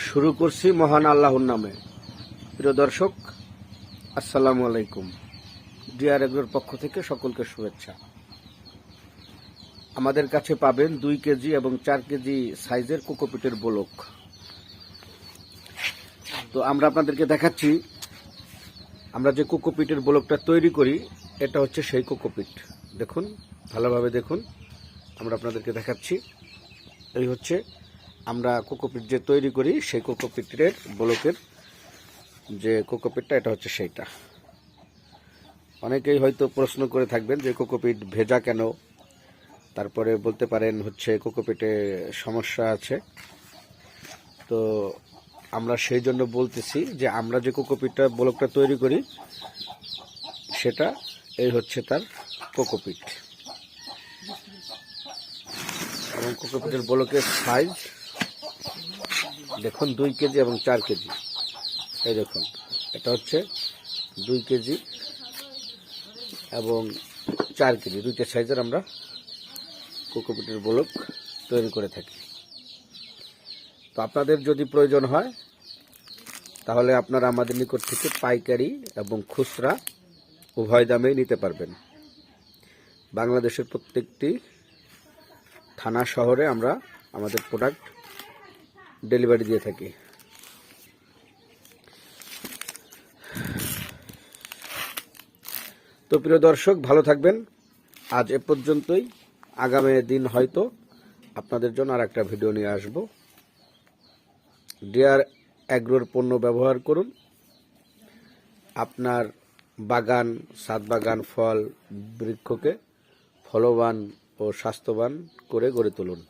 শুরু করছি মহান আল্লাহর নামে। প্রিয় দর্শক, আসসালামু আলাইকুম। ডিআর এগ্রোর পক্ষ থেকে সকলকে শুভেচ্ছা। আমাদের কাছে পাবেন 2 কেজি এবং 4 কেজি সাইজের কোকোপিটের ব্লক। তো আমরা আপনাদেরকে দেখাচ্ছি আমরা যে কোকোপিটের ব্লকটা তৈরি করি, এটা হচ্ছে সেই কোকোপিট। দেখুন, ভালোভাবে দেখুন, আমরা আপনাদেরকে দেখাচ্ছি। এই হচ্ছে আমরা কোকোপিট যে তৈরি করি, সেই কোকোপিটের ব্লকের যে কোকোপিটটা, এটা হচ্ছে সেইটা। অনেকেই হয়তো প্রশ্ন করে থাকবেন যে কোকোপিট ভেজা কেন, তারপরে বলতে পারেন হচ্ছে কোকোপিটে সমস্যা আছে। তো আমরা সেই জন্য বলতেছি যে আমরা যে কোকোপিটটা ব্লকটা তৈরি করি, সেটা এই হচ্ছে তার কোকোপিট। এবং কোকোপিটের ব্লকের সাইজ দেখুন 2 কেজি এবং 4 কেজি। এই দেখুন, এটা হচ্ছে 2 কেজি এবং 4 কেজি, দুইটা সাইজের আমরা কোকোপিটের ব্লক তৈরি করে থাকি। তো আপনাদের যদি প্রয়োজন হয়, তাহলে আপনারা আমাদের নিকট থেকে পাইকারি এবং খুচরা উভয় দামেই নিতে পারবেন। বাংলাদেশের প্রত্যেকটি থানা শহরে আমরা আমাদের প্রোডাক্ট ডেলিভারি দিয়ে থাকি। তো প্রিয় দর্শক, ভালো থাকবেন। আজ এ পর্যন্তই। আগামী দিন হয়তো আপনাদের জন্য আর একটা ভিডিও নিয়ে আসব। ডিআর এগ্রোর পণ্য ব্যবহার করুন। আপনার বাগান, ছাদ বাগান, ফল বৃক্ষকে ফলবান ও স্বাস্থ্যবান করে গড়ে তুলুন।